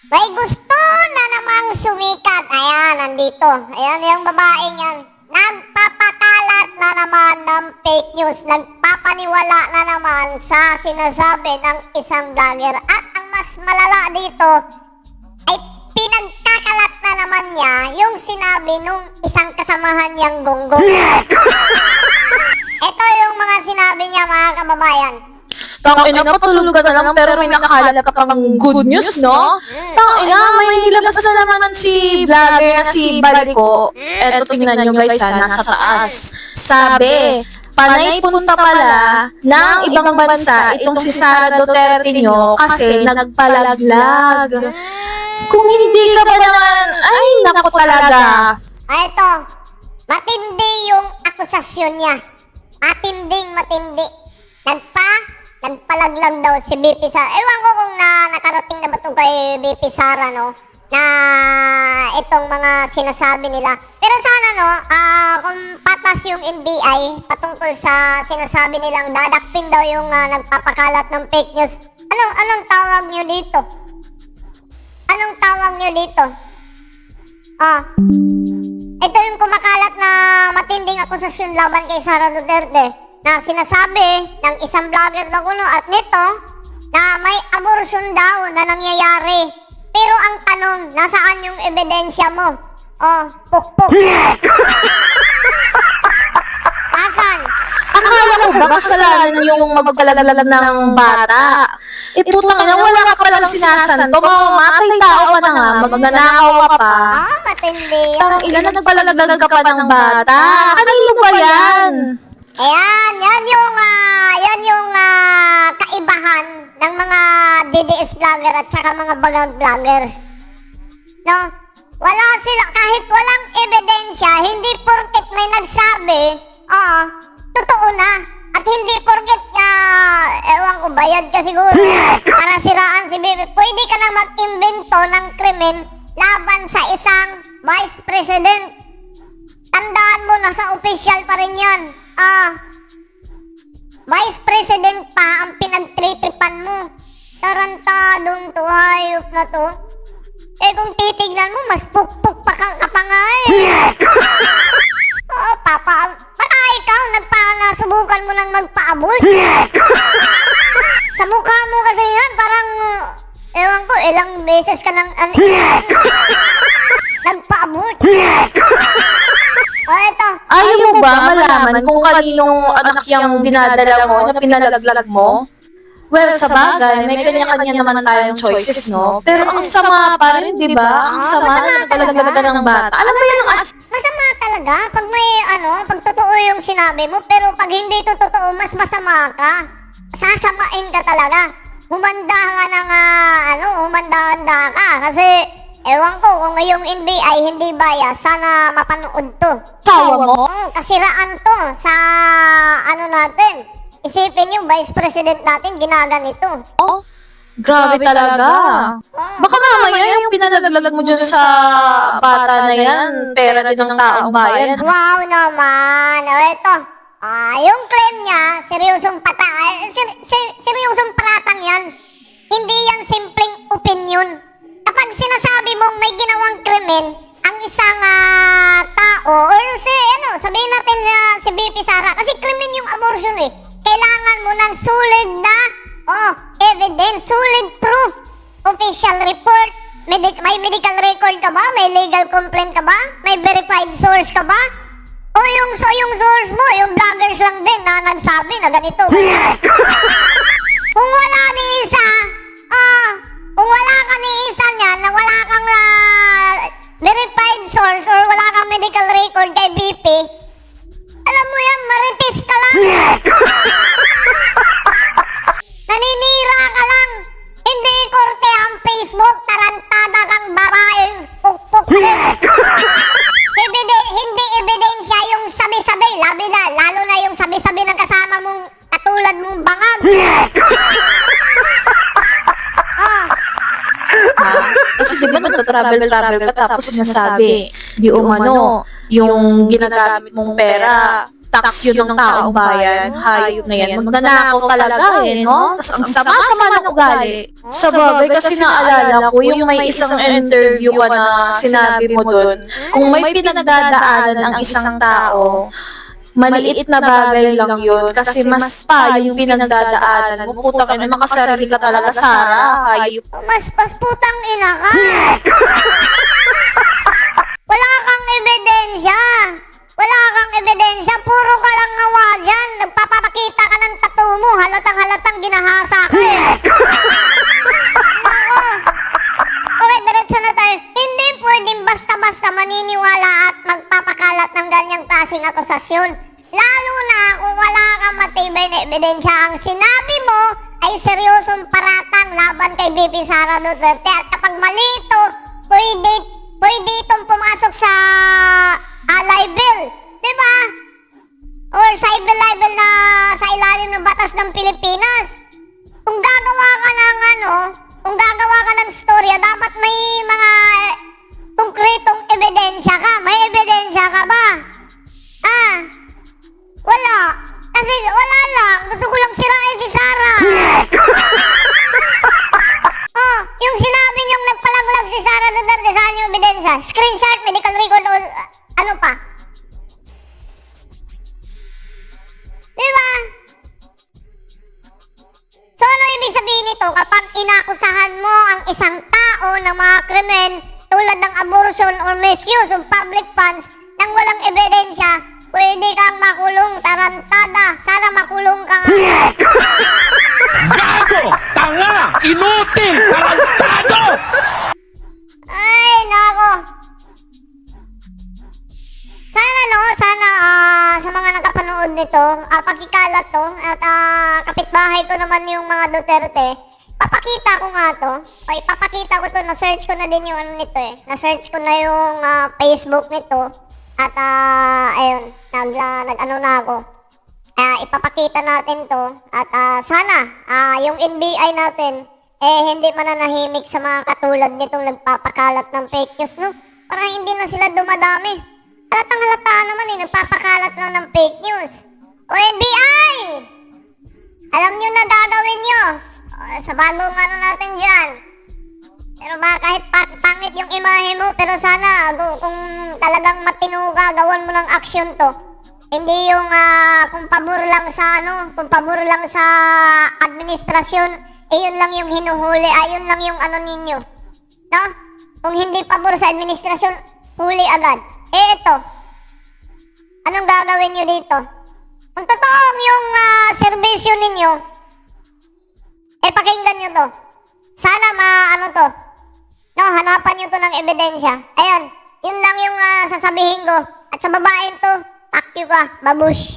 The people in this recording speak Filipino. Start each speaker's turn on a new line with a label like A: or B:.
A: May gusto na namang sumikat. Ayan, nandito. Ayan, yung babaeng yan. Nagpapakalat na naman ng fake news. Nagpapaniwala na naman sa sinasabi ng isang vlogger. At ang mas malala dito ay pinagkakalat na naman niya yung sinabi nung isang kasamahan niyang gonggong. Ito yung mga sinabi niya, mga kababayan.
B: Tangina, patulog ka na lang pero may nakakalap ka pang good news, no? Tangina, may nilabas na naman si vlogger na si Baliko. Eto, tingnan nyo guys ha, nasa taas. Sabi, panay punta pala ng ibang bansa itong si Sara Duterte nyo kasi nagpalaglag. Kung hindi ka ba naman, ay naku talaga.
A: Ito, matindi yung akusasyon niya. Matindi. Nagpalaglag daw si BP Sara. Ewan ko kung nakarating na ba ito kay BP Sara, no? Na itong mga sinasabi nila. Pero sana, no, kung patas yung NBI patungkol sa sinasabi nilang dadakpin daw yung nagpapakalat ng fake news. Anong tawag nyo dito? Anong tawag nyo dito? Ito yung kumakalat na matinding akusasyon laban kay Sara Duterte na sinasabi ng isang vlogger na kuno at nito na may abortion daw na nangyayari. Pero ang tanong, nasaan yung ebidensya mo? Pukpuk. Asan?
B: Akala ko ba kasalanan yung magpalaglag ng bata? Putang ina, wala ka palang sinasanto. Mamamatay tao ka na nga, magnanakaw ka pa.
A: Matindi.
B: Tang ina, nagpalaglag ka pa ng bata. Kanino ba yan?
A: Ayan, yan yung kaibahan ng mga DDS vlogger at saka mga bagang vloggers. No? Wala sila, kahit walang ebidensya, hindi porket may nagsabi, totoo na. At hindi porket ewan ko, bayad ka siguro para siraan si Bibi. Pwede ka na mag-imbento ng krimen laban sa isang vice president. Tandaan mo, nasa official pa rin yan. Vice President pa ang pinagtritripan mo. Tarantadong to, hayop na to. Kung titignan mo, mas pukpuk pa ka pa nga baka ikaw, nasubukan mo nang magpa-abort. Sa mukha mo kasi yan, parang, ewan ko, ilang beses ka nang, nagpa-abort. Ito.
B: Ayaw mo ba malaman kung kaninong anak yung dinadala mo na pinalaglag mo? Well, sa bagay, may kanya-kanya naman tayong choices, no? Pero ang sama pa rin, di ba? Ang sama na pinalaglag ka ng bata. Alam mo yan ang
A: masama talaga pag may pag totoo yung sinabi mo, pero pag hindi to totoo, mas masama ka. Sasamain ka talaga. Humanda ka ng humanda-handa ka. Kasi ewan ko kung ngayong NBI hindi bias, sana mapanood to.
B: tawa mo?
A: Kasiraan to sa natin. Isipin yung vice president natin ginaganito.
B: Grabe talaga. Baka mamaya yung pinalaglag mo dyan sa bata na yan, pera din ng taong bayan.
A: Wow naman. Ito. Yung claim niya, seryosong seryosong paratang yan. Hindi yan simpleng opinion. Kapag sinasabi mong may ginawang krimen ang isang tao, or sabihin natin si BP Sara, kasi krimen yung abortion kailangan mo ng solid na evidence, solid proof, official report, may medical record ka ba, may legal complaint ka ba, may verified source ka ba, o yung source mo, yung vloggers lang din na nagsabi na ganito, ganyan. Kung wala ni isa, kung wala ka ni isa niyan na wala kang verified source or wala kang medical record kay BP, alam mo yan, marites ka lang. Naninira ka lang. Hindi korte ang Facebook, tarantada kang babaeng pukpuk ka din. Hindi ebidensya yung sabi-sabi, lalo na yung sabi-sabi ng kasama mong katulad mong bangag.
B: Kasi diba nagta-travel ka tapos sinasabi, di umano, yung ginagamit mong pera, tax yun ng taong bayan. Hayop na yan. Magnanakaw talaga eh, no? Tapos ang sama-sama ng ugali. Sa bagay kasi naalala ko, yung may isang interview ka na sinabi mo dun, kung may pinagdadaanan ang isang tao, maliit na bagay lang yun kasi mas pa yung pinagdadaanan mo. Putang ina, makasarili ka talaga, Sarah. Hayop.
A: Mas putang ina ka. Wala kang ebidensya. Wala kang ebidensya. Puro ka lang ngawa dyan. Nagpapakita ka ng tattoo mo. Halatang ginahasa ka eh. Ako. Okay, diretso na tayo. Hindi pwedeng basta-basta maniniwala at magpapakalat ng ganyang klaseng akusasyon. Lalo na kung wala kang matibay na ebidensya. Ang sinabi mo ay seryosong paratang laban kay BP Sara Duterte. At kapag mali ito, pwede itong pumasok sa libel. Diba? Or sa libel na sa ilalim ng batas ng Pilipinas. Kung gagawa ka ng kung gagawa ka ng storya, dapat may mga konkretong ebidensya ka. May ebidensya ka ba? Wala. Kasi wala lang. Gusto ko lang sirain si Sarah. Yung sinabi niyong nagpalaglag si Sara Duterte, saan yung ebidensya? Screenshot, medical record, o ano pa? Diba? So, ano ibig sabihin nito? Kapag inakusahan mo ang isang tao ng mga krimen tulad ng abortion or misuse of public funds nang walang ebidensya, pwede kang makulong, tarantada. Sana makulong ka nga.
C: Gago! Tanga! Inutil! Tarantado!
A: Ay, nako. Sana sa mga nakapanood nito, pakikalat to, at kapitbahay ko naman yung mga Duterte, papakita ko nga to, ipapakita ko to, na-search ko na din yung ano nito eh, na-search ko na yung Facebook nito, at ayun, nag-ano na ako, ipapakita natin to, at sana, yung NBI natin, hindi mananahimik sa mga katulad nitong nagpapakalat ng fake news, no? Para hindi na sila dumadami. Halatang halata naman nagpapakalat lang ng fake news. O NBI! Alam nyo na gagawin nyo. Sa bagong natin dyan. Pero ba kahit pangit yung imahe mo, pero sana kung talagang matino ka, gawan mo ng action to. Hindi yung kung pabor lang sa kung pabor lang sa administrasyon, yun lang yung hinuhuli, yun lang yung ninyo. No? Kung hindi pabor sa administrasyon, huli agad. Ito. Anong gagawin nyo dito? Kung totoong yung serbisyo ninyo, pakinggan nyo to. Sana to. No, hanapan nyo to ng ebidensya. Ayun, yun lang yung sasabihin ko. At sa babaeng to, fuck you ka, babush.